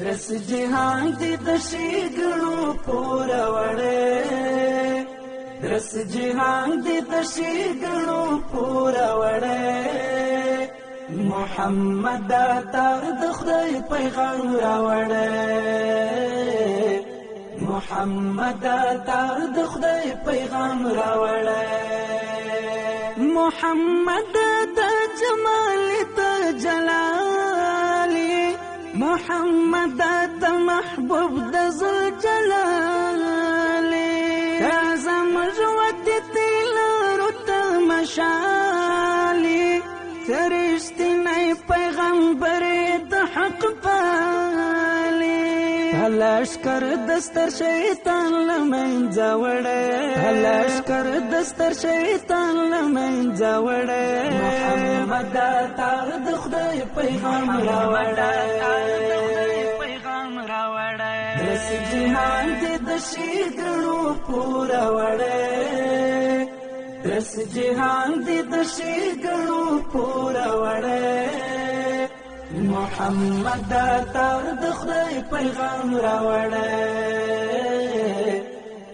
رس جهان دی د شیګړو پور وړې رس جهان دی د شیګړو پور وړې محمد تا د خدای پیغام راوړې محمد تا د خدای پیغام راوړې محمد د جمال ته جلالي محمد ته محبوب د ذل جلالي اعظم جوت تل رت مشالي فرشتنی پیغمبر د حق پالي لشکر دستر شیطان لمنځه وړي لشکر دستر شیطان لمنځه وړي محمد تا د خدای پیغام راوړي رس جهان دې د شیګړو پور وړي رس جهان دې د شیګړو پور وړي محمد تا د خدای پیغام راوړی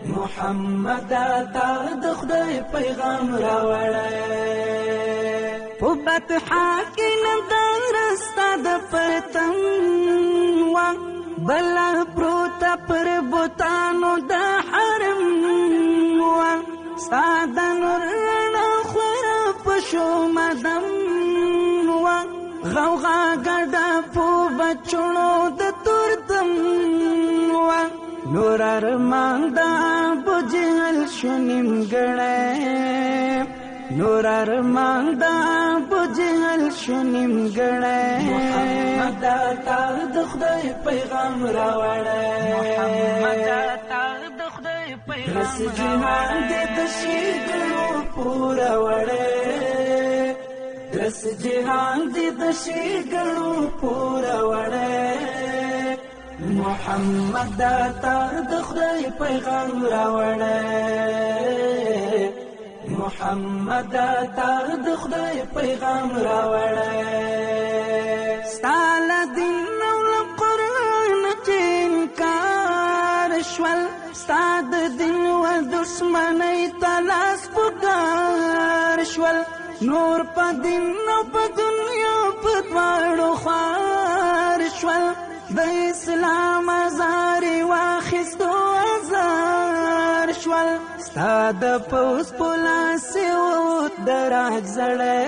محمد تا د خدای پیغام راوړی په بطحا کې نندار ستا د پرتم وه بله پروته پر بوتانو د حرم وه ستا د نور رڼا خوره په شومدم وه غوغا ګډه په بچونو د تورتم وه نور ارمان د ابو جهل شو نیمګړی نور ارمان د ابو جهل شو نیمګړی محمد تا د خدای پیغام راوړی محمد تا د خدای پیغام رس جهان دې د شیګړو پور وړی رس جهان دی د شیګړو پور وړی محمد تا د خدای پیغام راوړی محمد تا د خدای پیغام راوړی ستا له دین او له قرآن چې انکار شول ستا د دین و دشمنۍ ته لاس په کار شول نور په دین او په دنیا په دواړو خوار شول د اسلام ازارې واخیستو ازار شول ستا د پوځ په لاسې ووت د راج زړی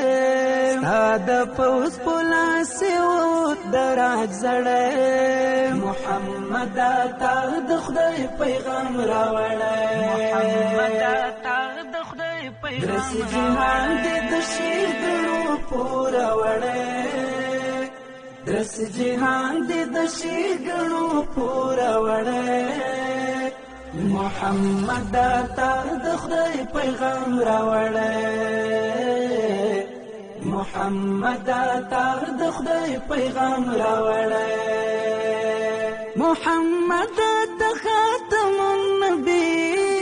ستا د پوځ په لاسې ووت د راج زړی محمد تا د خدای پیغام راوړی محمد تا د خدای پیغام رس جهان دې د شیګړو پور وړی رس جهان دې د شیګړو پور وړی محمد تا د خدای پیغام راوړی محمد تا د خدای پیغام راوړی محمد ته خاتم النبیین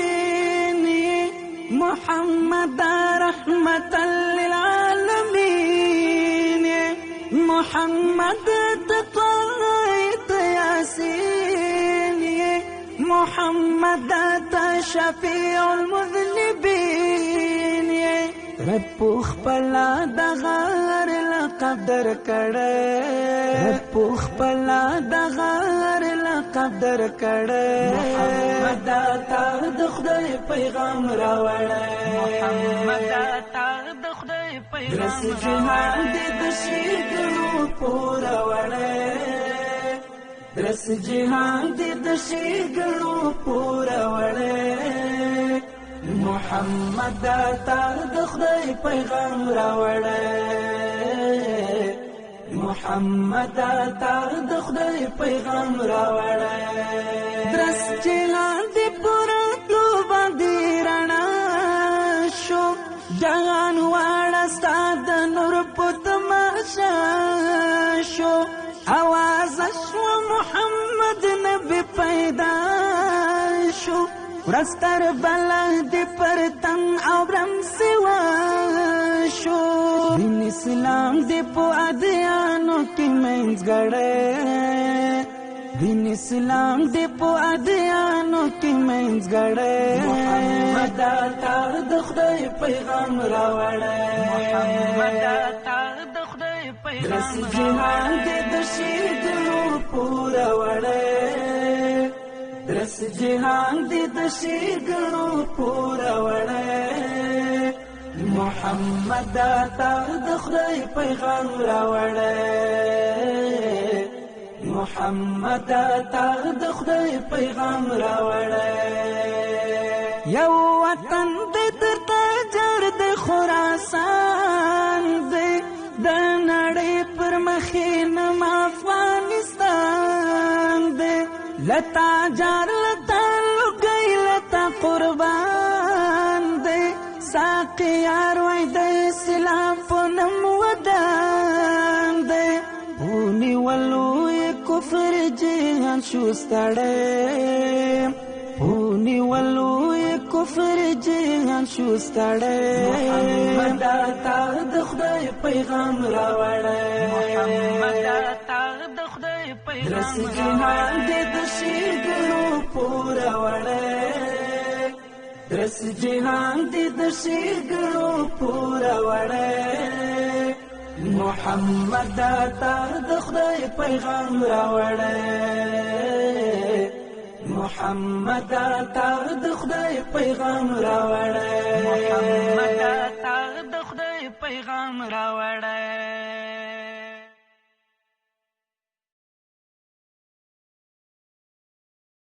محمد رحمت للعالمین محمد تطلعت یاسین محمد شفیع المذنبین رب خپلا د غار لقب در کړه رب خپلا د غار لقب در کړه محمد تا د خدای پیغام راوړی محمد تا د خدای پیغام رس جهان دې د شیګړو پور وړی رس جهان دې د شیګړو پور وړی محمد تا د خدای پیغام راوړی محمد تا د خدای پیغام راوړی رس جهان دې پورا تو باندې رڼا شو جهان واړه ستا د نور په تماشا شو آواز شو محمد نبی پیدا شو ورستر بلا دی پر تن او برم سوا شو دین اسلام دی پو ادیانو کی منز گڑے دین اسلام دی په ادیانو کې منځ ګړې محمد تا د خدای پیغام راوړې محمد تا د خدای پیغام درس جهان دی د شیدلو پورا وړې درس جهان دی د شیدلو پورا وړې محمد تا د خدای پیغام راوړې محمد تا د خدای پیغام راوړې یو وطن دې درته جوړ د خراسان دې د نړۍ پر مخې نم افغانستان دې لتا جار لتا لګي لتا قربان دې ساقي یار وای د اسلام په نوم ودان دې ونی ولو کفر جهان شوستړې پونی ولو کفر جهان شوستړې محمد تا د خدای پیغام راوړې محمد تا د خدای پیغام درس جهان دې د شیګرو پورا وړې درس جهان دې د شیګرو پورا وړې محمد تا د خدای پیغام راوړې محمد تا د خدای پیغام راوړې محمد تا د خدای پیغام راوړې